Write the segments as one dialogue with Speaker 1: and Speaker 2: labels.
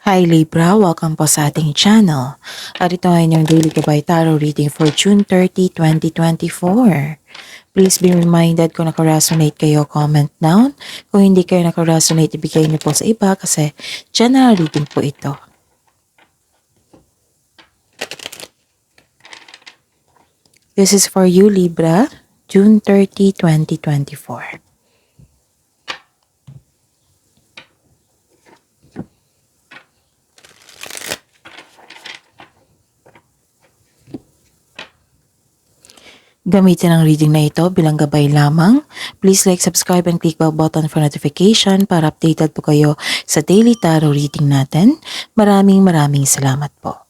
Speaker 1: Hi Libra, welcome po sa ating channel. At ito ay inyong Daily Gabay Tarot reading for June 30, 2024. Please be reminded kung naka-resonate kayo, comment down. Kung hindi kayo naka-resonate, ibigay niyo po sa iba kasi general reading po ito. This is for you Libra, June 30, 2024. Gamitin ang reading na ito bilang gabay lamang. Please like, subscribe, and click bell button for notification para updated po kayo sa daily tarot reading natin. Maraming salamat po.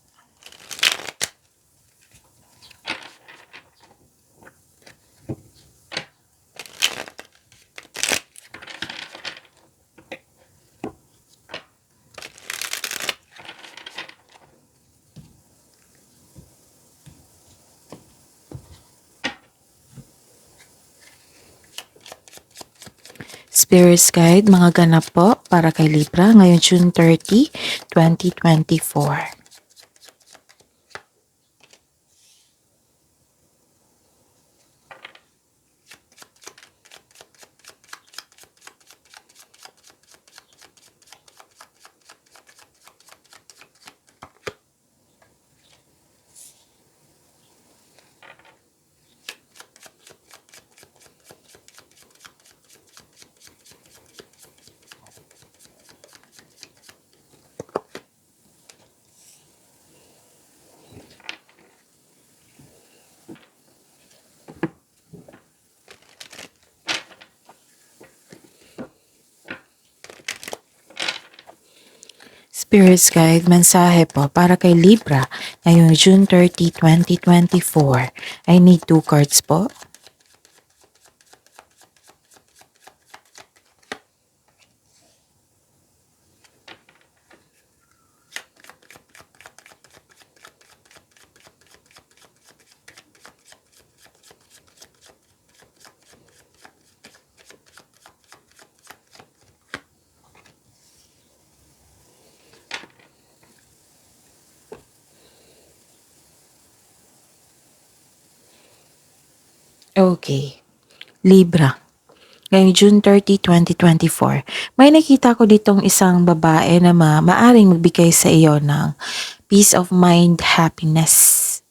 Speaker 1: Spirits Guide, mga ganap po para kay Libra ngayong June 30, 2024. Spirits Guide, mensahe po para kay Libra ngayong June 30, 2024. I need 2 cards po. Okay. Libra. Ngayong June 30, 2024, may nakita ko ditong isang babae na maaring magbigay sa iyo ng peace of mind, happiness.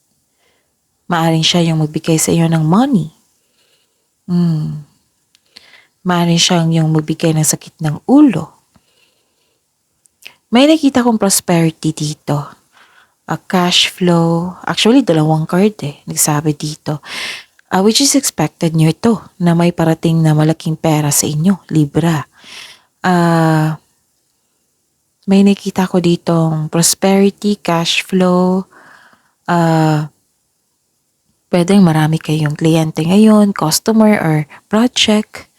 Speaker 1: Maaring siya yung magbigay sa iyo ng money. Maaring siyang yung magbigay ng sakit ng ulo. May nakita kong prosperity dito. A cash flow. Actually, 2 card nagsabi dito. Which is expected nyo ito na may parating na malaking pera sa inyo, Libra. May nakita ko ditong prosperity, cash flow. Pwedeng marami kayong kliyente ngayon, customer or project.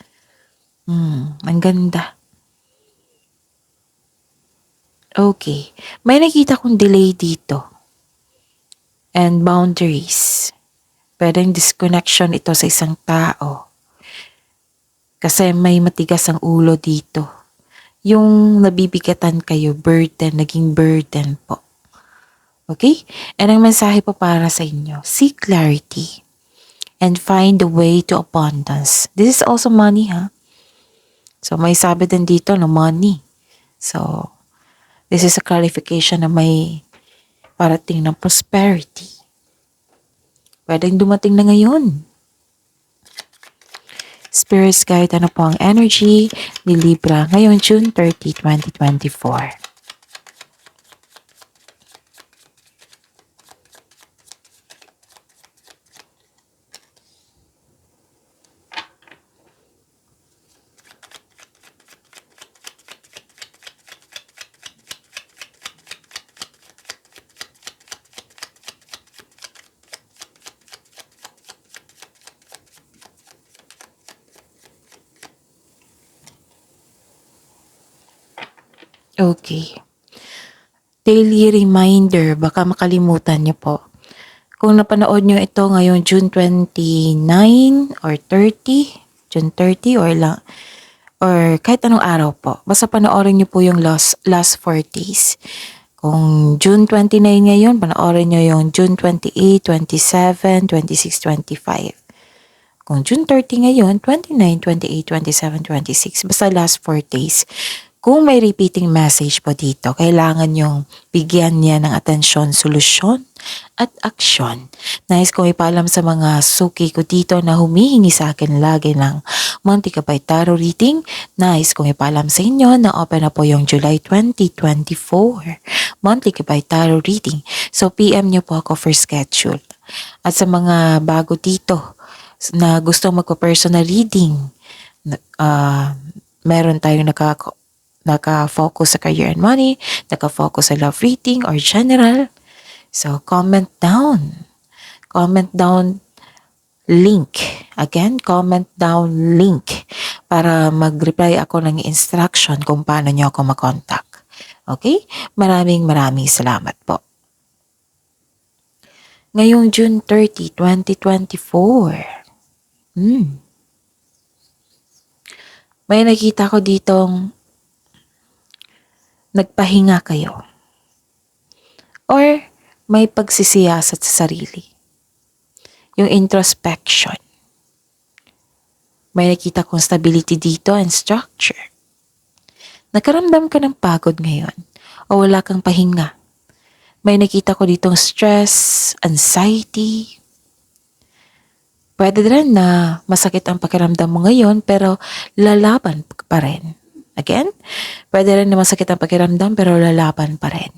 Speaker 1: Ang ganda. Okay. May nakita kong delay dito. And boundaries. Pwedeng disconnection ito sa isang tao. Kasi may matigas ang ulo dito. Yung nabibigatan kayo, burden, naging burden po. Okay? And ang mensahe po para sa inyo, seek clarity and find the way to abundance. This is also money, ha? So, may sabi din dito na money. So, this is a clarification na may parating ng prosperity. Pwedeng dumating na ngayon. Spirits Guide, ano po ang energy ni Libra ngayong June 30, 2024? Okay. Daily reminder, baka makalimutan niyo po. Kung napanood niyo ito ngayong June 29 or 30, June 30 or or kahit anong araw po. Basta panoorin niyo po yung last 4 days. Kung June 29 ngayon, panoorin niyo yung June 28, 27, 26, 25. Kung June 30 ngayon, 29, 28, 27, 26. Basta last 4 days. Kung may repeating message po dito, kailangan yung bigyan niya ng atensyon, solusyon, at aksyon. Nais kong ipaalam sa mga suki ko dito na humihingi sa akin lagi ng Monty Kapay Tarot reading. Nais kong ipaalam sa inyo na open na po yung July 2024 Monty Kapay Tarot reading. So PM niyo po ako for schedule. At sa mga bago dito na gusto magpa-personal reading, meron tayong naka-focus sa career and money, naka-focus sa love reading or general. So, comment down. Comment down link. Again, comment down link para mag-reply ako ng instruction kung paano nyo ako makontak. Okay? Maraming salamat po. Ngayong June 30, 2024. May nakita ko ditong nagpahinga kayo. Or may pagsisiyasat sa sarili. Yung introspection. May nakita kong stability dito and structure. Nakaramdam ka ng pagod ngayon o wala kang pahinga. May nakita ko ditong stress, anxiety. Pwede rin na masakit ang pakiramdam mo ngayon pero lalaban pa rin. Again, pwede rin na masakit ang pakiramdam pero lalaban pa rin.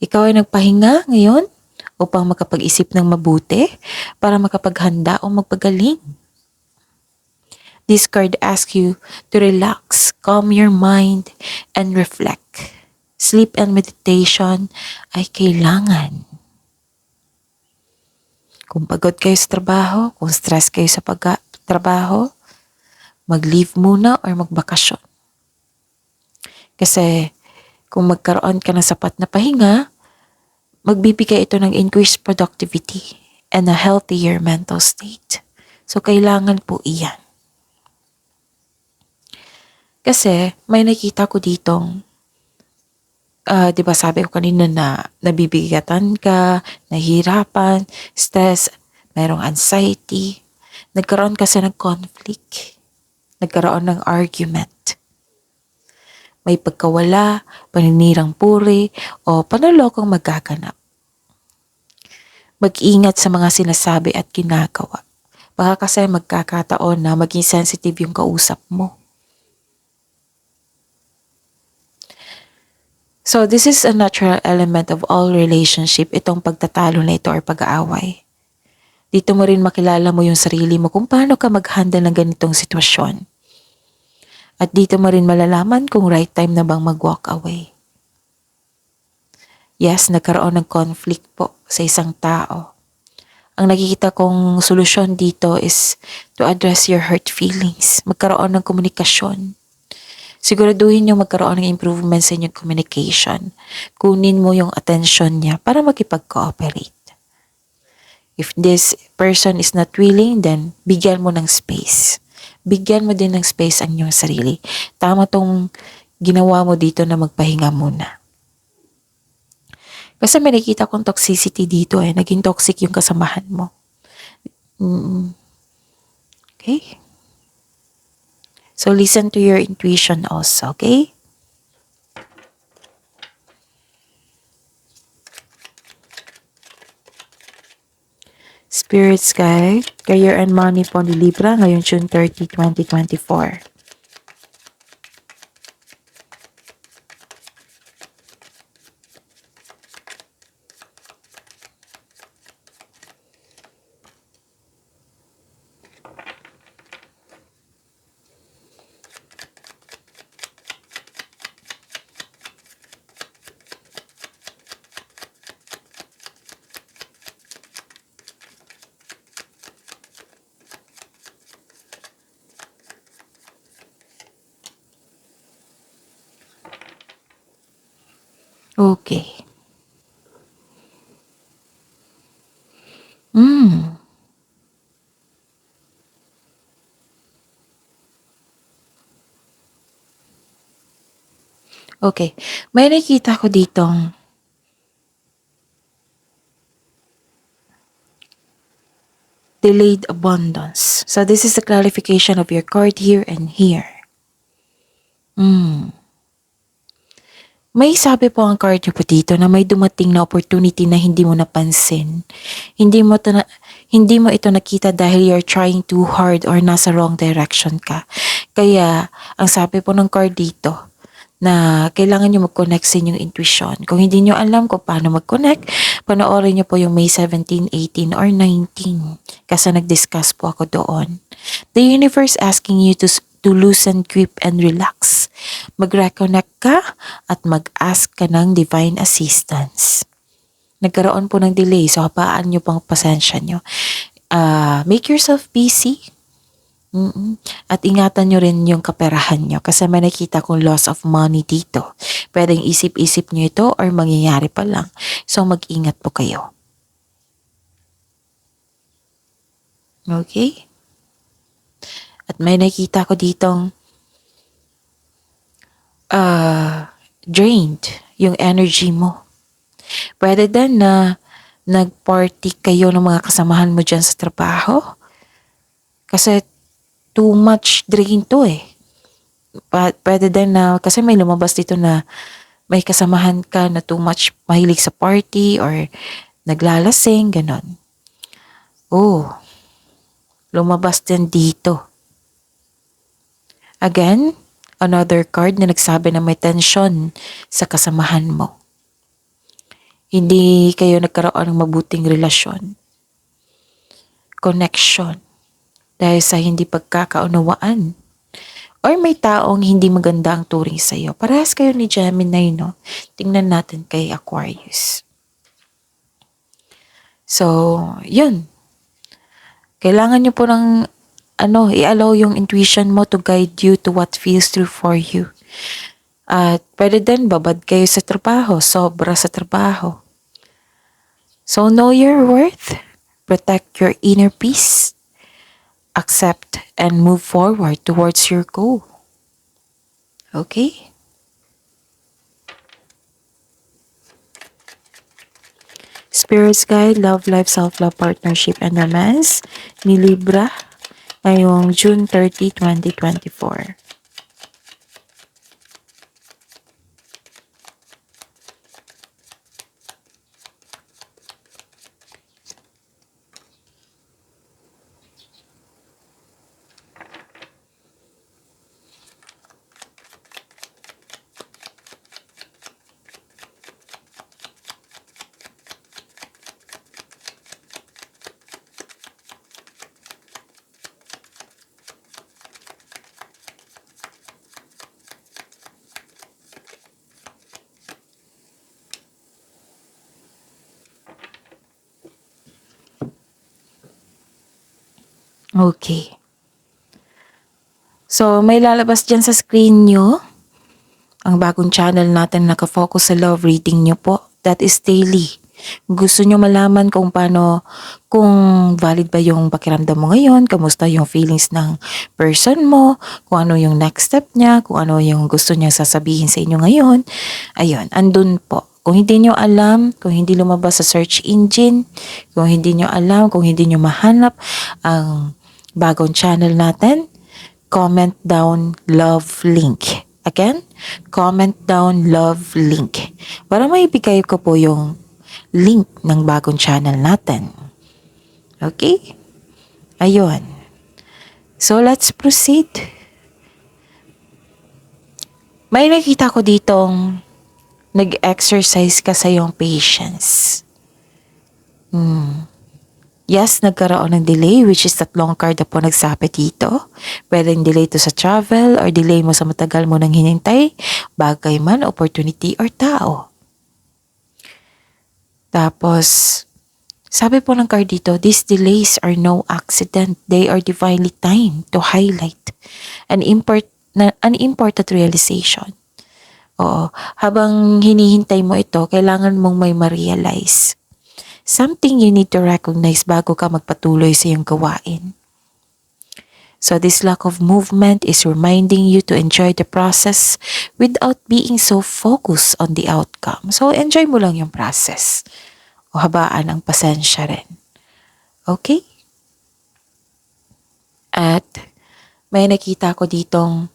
Speaker 1: Ikaw ay nagpahinga ngayon upang makapag-isip ng mabuti para makapaghanda o magpagaling. This card asks you to relax, calm your mind, and reflect. Sleep and meditation ay kailangan. Kung pagod kayo sa trabaho, kung stress kayo sa trabaho, mag-leave muna or magbakasyon. Kasi kung magkaroon ka ng sapat na pahinga, magbibigay ito ng increased productivity and a healthier mental state. So, kailangan po iyan. Kasi may nakita ko ditong, di ba sabi ko kanina na nabibigatan ka, nahihirapan, stress, mayroong anxiety. Nagkaroon kasi ng conflict. Nagkaroon ng argument. May pagkawala, paninirang puri, o panalokong magaganap. Mag-ingat sa mga sinasabi at ginagawa. Baka kasi magkakataon na maging sensitive yung kausap mo. So this is a natural element of all relationship, itong pagtatalo na ito or pag-aaway. Dito mo rin makilala mo yung sarili mo kung paano ka mag-handle ng ganitong sitwasyon. At dito mo rin malalaman kung right time na bang mag-walk away. Yes, nagkaroon ng conflict po sa isang tao. Ang nakikita kong solusyon dito is to address your hurt feelings. Magkaroon ng komunikasyon. Siguraduhin yung magkaroon ng improvement sa inyong communication. Kunin mo yung attention niya para makipag-cooperate. If this person is not willing, then bigyan mo ng space. Bigyan mo din ng space ang iyong sarili. Tama tong ginawa mo dito na magpahinga muna. Kasi may nakita kong toxicity dito naging toxic yung kasamahan mo. Okay? So listen to your intuition also, okay? Spirit's Guide, Career and Money po ni Libra ngayong June 30, 2024. Okay. Okay. May nakita ko ditong delayed abundance. So this is a clarification of your card here and here. May sabi po ang card niyo po dito na may dumating na opportunity na hindi mo napansin. Hindi mo ito nakita dahil you're trying too hard or nasa wrong direction ka. Kaya, ang sabi po ng card dito, na kailangan nyo mag-connect sa inyong intuition. Kung hindi nyo alam kung paano mag-connect, panoorin nyo po yung May 17, 18, or 19. Kasi nag-discuss po ako doon. The universe asking you to loosen, grip, and relax. Mag-reconnect ka at mag-ask ka ng divine assistance. Nagkaroon po ng delay, so hapaan nyo pang pasensya nyo. Make yourself busy. At ingatan nyo rin yung kaperahan nyo kasi may nakita kong loss of money dito. Pwedeng isip-isip nyo ito or mangyayari pa lang. So mag-ingat po kayo. Okay? At may nakita ko ditong drained yung energy mo. Pwede din na nag-party kayo ng mga kasamahan mo dyan sa trabaho. Kasi too much drain to eh. Pwede din na, kasi may lumabas dito na may kasamahan ka na too much mahilig sa party or naglalasing, ganon. Lumabas din dito. Again, another card na nagsabi na may tension sa kasamahan mo. Hindi kayo nagkaroon ng mabuting relasyon. Connection. Dahil sa hindi pagkakaunawaan. Or may taong hindi maganda ang turing sa iyo. Parehas kayo ni Gemini, no? Tingnan natin kay Aquarius. So, yun. Kailangan nyo po ng, i-allow yung intuition mo to guide you to what feels true for you. At pwede din, babad kayo sa trabaho, sobra sa trabaho. So, know your worth. Protect your inner peace. Accept and move forward towards your goal. Okay? Spirit's Guide, Love Life, Self-Love, Partnership, and Romance ni Libra ngayong June 30, 2024. Okay. So, may lalabas dyan sa screen nyo. Ang bagong channel natin nakafocus sa love reading nyo po. That is daily. Gusto nyo malaman kung valid ba yung pakiramdam mo ngayon, kamusta yung feelings ng person mo, kung ano yung next step niya, kung ano yung gusto niya sasabihin sa inyo ngayon. Ayun, andun po. Kung hindi nyo alam, kung hindi lumabas sa search engine, kung hindi nyo alam, kung hindi nyo mahanap ang bagong channel natin, comment down love link. Again, comment down love link. Para maibigay ko po yung link ng bagong channel natin. Okay? Ayun. So, let's proceed. May nakita ko ditong nag-exercise ka sa iyong patience. Yes, nagkaroon ng delay, which is 3 card na po nagsabi dito. Pwedeng delay to sa travel or delay mo sa matagal mo nang hinintay, bagay man, opportunity, or tao. Tapos, sabi po ng card dito, these delays are no accident. They are divinely timed to highlight an important realization. Oo, habang hinihintay mo ito, kailangan mong may ma-realize. Something you need to recognize bago ka magpatuloy sa iyong gawain. So this lack of movement is reminding you to enjoy the process without being so focused on the outcome. So enjoy mo lang yung process. O habaan ang pasensya rin. Okay? At may nakita ko ditong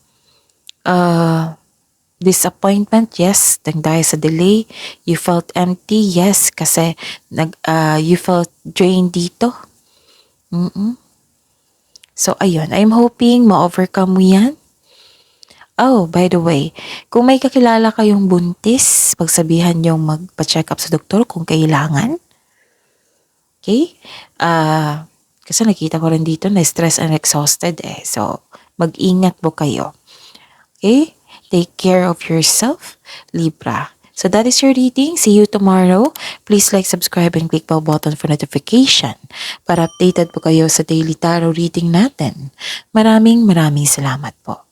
Speaker 1: disappointment, yes, dahil sa delay. You felt empty, yes, kasi you felt drained dito. So, ayun, I'm hoping ma-overcome mo yan. Oh, by the way, kung may kakilala kayong buntis, pagsabihan yung magpa-check up sa doktor kung kailangan. Okay? Kasi nakita ko rin dito na stress and exhausted eh. So, mag-ingat po kayo. Okay? Take care of yourself, Libra. So that is your reading. See you tomorrow. Please like, subscribe, and click bell button for notification para updated po kayo sa daily tarot reading natin. Maraming salamat po.